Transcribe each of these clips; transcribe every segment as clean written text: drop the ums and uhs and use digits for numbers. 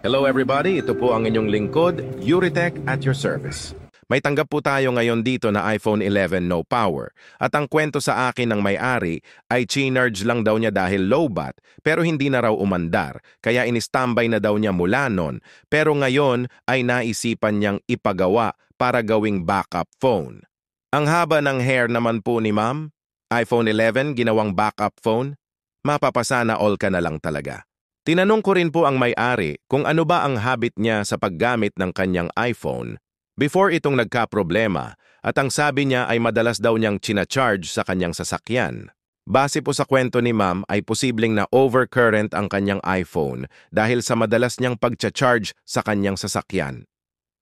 Hello everybody, ito po ang inyong lingkod, Yuritech at your service. May tanggap po tayo ngayon dito na iPhone 11 no power. At ang kwento sa akin ng may-ari ay chinarge lang daw niya dahil low bat pero hindi na raw umandar. Kaya in-standby na daw niya mula nun. Pero ngayon ay naisipan niyang ipagawa para gawing backup phone. Ang haba ng hair naman po ni ma'am, iPhone 11 ginawang backup phone, mapapasana all ka na lang talaga. Tinanong ko rin po ang may-ari kung ano ba ang habit niya sa paggamit ng kanyang iPhone before itong nagka-problema at ang sabi niya ay madalas daw niyang china-charge sa kanyang sasakyan. Base po sa kwento ni ma'am ay posibleng na overcurrent ang kanyang iPhone dahil sa madalas niyang pagcha-charge sa kanyang sasakyan.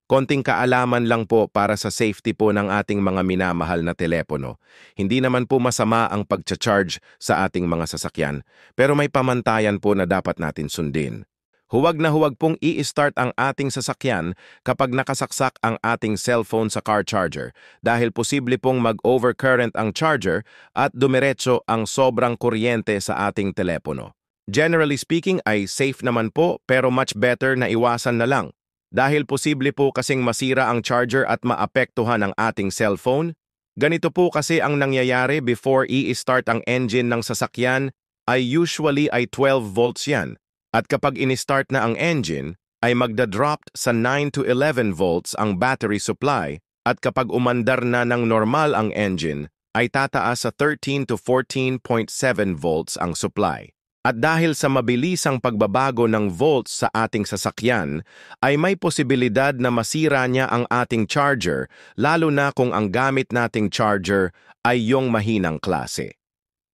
Konting kaalaman lang po para sa safety po ng ating mga minamahal na telepono. Hindi naman po masama ang pagcha-charge sa ating mga sasakyan, pero may pamantayan po na dapat natin sundin. Huwag na huwag pong i-start ang ating sasakyan kapag nakasaksak ang ating cellphone sa car charger dahil posible pong mag-overcurrent ang charger at dumiretso ang sobrang kuryente sa ating telepono. Generally speaking ay safe naman po pero much better na iwasan na lang. Dahil posible po kasing masira ang charger at maapektuhan ang ating cellphone. Ganito po kasi ang nangyayari before i-start ang engine ng sasakyan ay usually ay 12 volts yan. At kapag in-start na ang engine, ay magda-drop sa 9 to 11 volts ang battery supply at kapag umandar na ng normal ang engine, ay tataas sa 13 to 14.7 volts ang supply. At dahil sa mabilisang pagbabago ng volts sa ating sasakyan, ay may posibilidad na masira niya ang ating charger, lalo na kung ang gamit nating charger ay yung mahinang klase.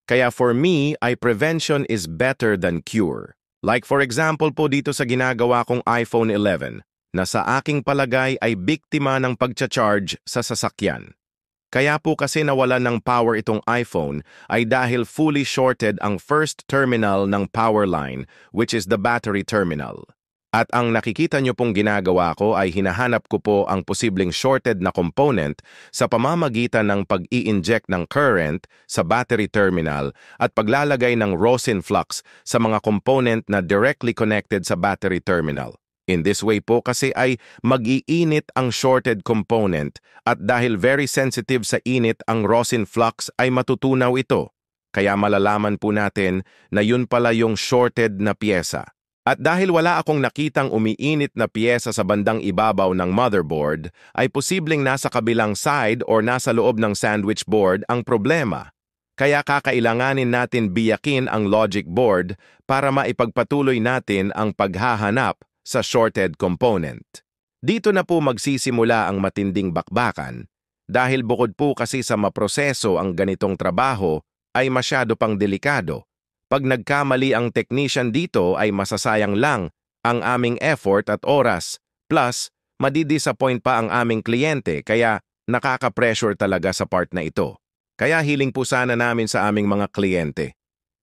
Kaya for me, ay prevention is better than cure. Like for example po dito sa ginagawa kong iPhone 11, na sa aking palagay ay biktima ng pagcha-charge sa sasakyan. Kaya po kasi nawalan ng power itong iPhone ay dahil fully shorted ang first terminal ng power line, which is the battery terminal. At ang nakikita nyo pong ginagawa ko ay hinahanap ko po ang posibleng shorted na component sa pamamagitan ng pag-i-inject ng current sa battery terminal at paglalagay ng rosin flux sa mga component na directly connected sa battery terminal. In this way po kasi ay mag-iinit ang shorted component at dahil very sensitive sa init ang rosin flux ay matutunaw ito. Kaya malalaman po natin na yun pala yung shorted na piyesa. At dahil wala akong nakitang umiinit na piyesa sa bandang ibabaw ng motherboard, ay posibleng nasa kabilang side or nasa loob ng sandwich board ang problema. Kaya kakailanganin natin biyakin ang logic board para maipagpatuloy natin ang paghahanap sa shorted component. Dito na po magsisimula ang matinding bakbakan dahil bukod po kasi sa maproseso ang ganitong trabaho ay masyado pang delikado. Pag nagkamali ang technician dito ay masasayang lang ang aming effort at oras plus madidisappoint pa ang aming kliyente kaya nakaka-pressure talaga sa part na ito. Kaya hiling po sana namin sa aming mga kliyente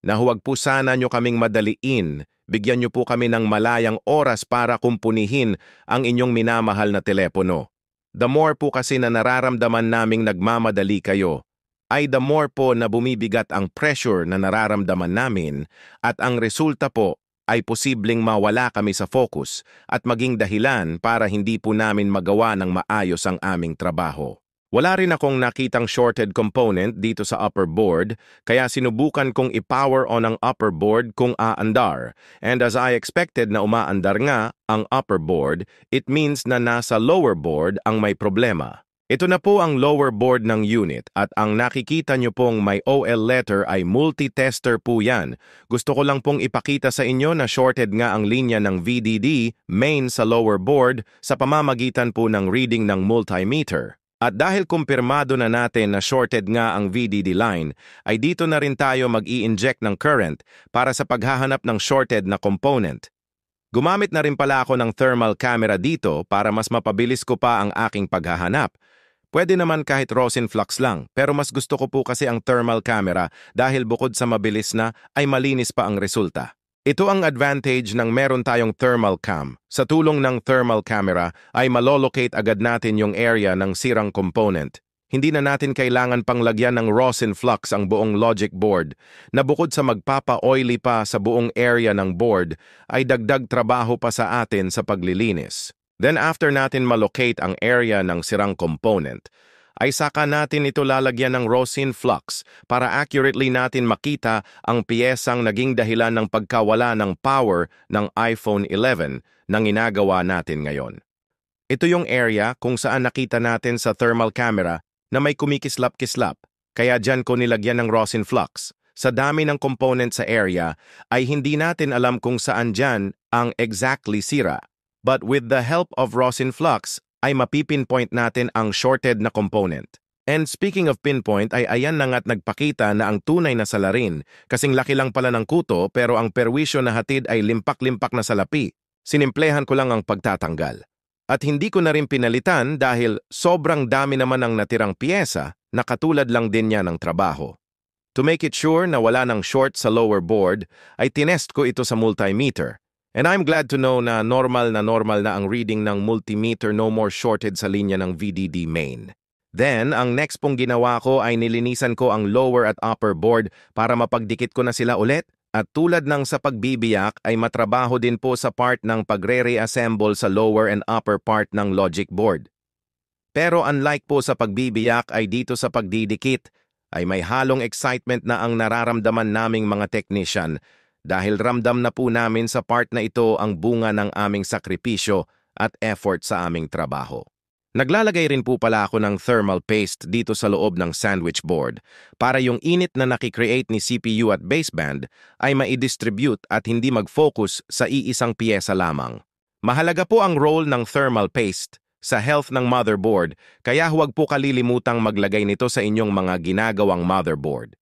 na huwag po sana nyo kaming madaliin. Bigyan niyo po kami ng malayang oras para kumpunihin ang inyong minamahal na telepono. The more po kasi na nararamdaman naming nagmamadali kayo, ay the more po na bumibigat ang pressure na nararamdaman namin at ang resulta po ay posibleng mawala kami sa focus at maging dahilan para hindi po namin magawa ng maayos ang aming trabaho. Wala rin akong nakitang shorted component dito sa upper board, kaya sinubukan kong i-power on ang upper board kung aandar. And as I expected na umaandar nga ang upper board, it means na nasa lower board ang may problema. Ito na po ang lower board ng unit at ang nakikita nyo pong may OL letter ay multi-tester po yan. Gusto ko lang pong ipakita sa inyo na shorted nga ang linya ng VDD main sa lower board sa pamamagitan po ng reading ng multimeter. At dahil kumpirmado na natin na shorted nga ang VDD line, ay dito na rin tayo mag-i-inject ng current para sa paghahanap ng shorted na component. Gumamit na rin pala ako ng thermal camera dito para mas mapabilis ko pa ang aking paghahanap. Pwede naman kahit rosin flux lang, pero mas gusto ko po kasi ang thermal camera dahil bukod sa mabilis na, ay malinis pa ang resulta. Ito ang advantage ng meron tayong thermal cam. Sa tulong ng thermal camera ay malolocate agad natin yung area ng sirang component. hindi na natin kailangan pang lagyan ng rosin flux ang buong logic board na bukod sa magpapa-oily pa sa buong area ng board ay dagdag trabaho pa sa atin sa paglilinis. Then after natin malocate ang area ng sirang component, ay saka natin ito lalagyan ng rosin flux para accurately natin makita ang piyesang naging dahilan ng pagkawala ng power ng iPhone 11 na ginagawa natin ngayon. Ito yung area kung saan nakita natin sa thermal camera na may kumikislap-kislap, kaya dyan ko nilagyan ng rosin flux. Sa dami ng component sa area, ay hindi natin alam kung saan dyan ang exactly sira. But with the help of rosin flux, ay mapipinpoint natin ang shorted na component. And speaking of pinpoint, ay ayan na nga't nagpakita na ang tunay na salarin, kasing laki lang pala ng kuto pero ang perwisyo na hatid ay limpak-limpak na salapi. Sinimplehan ko lang ang pagtatanggal. At hindi ko na rin pinalitan dahil sobrang dami naman ang natirang piyesa na katulad lang din niya ng trabaho. To make it sure na wala ng short sa lower board, ay tinest ko ito sa multimeter. And I'm glad to know na normal na ang reading ng multimeter, no more shorted sa linya ng VDD main. Then, ang next pong ginawa ko ay nilinisan ko ang lower at upper board para mapagdikit ko na sila ulit. At tulad ng sa pagbibiyak ay matrabaho din po sa part ng pagre-reassemble sa lower and upper part ng logic board. Pero unlike po sa pagbibiyak ay dito sa pagdidikit ay may halong excitement na ang nararamdaman naming mga technician dahil ramdam na po namin sa part na ito ang bunga ng aming sakripisyo at effort sa aming trabaho. Naglalagay rin po pala ako ng thermal paste dito sa loob ng sandwich board para yung init na nakikreate ni CPU at baseband ay maidistribute at hindi mag-focus sa iisang piyesa lamang. Mahalaga po ang role ng thermal paste sa health ng motherboard kaya huwag po kalilimutang maglagay nito sa inyong mga ginagawang motherboard.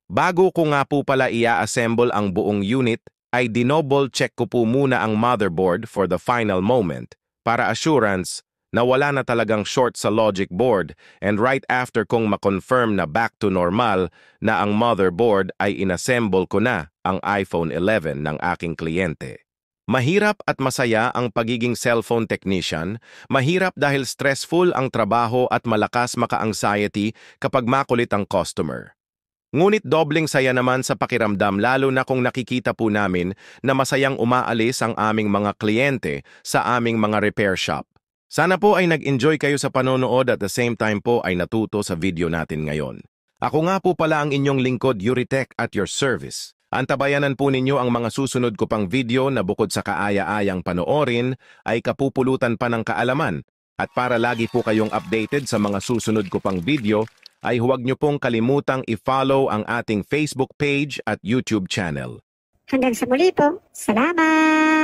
Bago ko nga po pala ia-assemble ang buong unit ay dinoble check ko po muna ang motherboard for the final moment para assurance na wala na talagang short sa logic board and right after kong makonfirm na back to normal na ang motherboard ay inassemble ko na ang iPhone 11 ng aking kliyente. Mahirap at masaya ang pagiging cellphone technician, mahirap dahil stressful ang trabaho at malakas maka-anxiety kapag makulit ang customer. Ngunit dobling saya naman sa pakiramdam lalo na kung nakikita po namin na masayang umaalis ang aming mga kliyente sa aming mga repair shop. Sana po ay nag-enjoy kayo sa panonood at the same time po ay natuto sa video natin ngayon. Ako nga po pala ang inyong lingkod Yuritech at your service. Antabayanan po ninyo ang mga susunod ko pang video na bukod sa kaaya-ayang panoorin ay kapupulutan pa ng kaalaman. At para lagi po kayong updated sa mga susunod ko pang video ay huwag nyo pong kalimutang i-follow ang ating Facebook page at YouTube channel. Hanggang sa muli po. Salamat!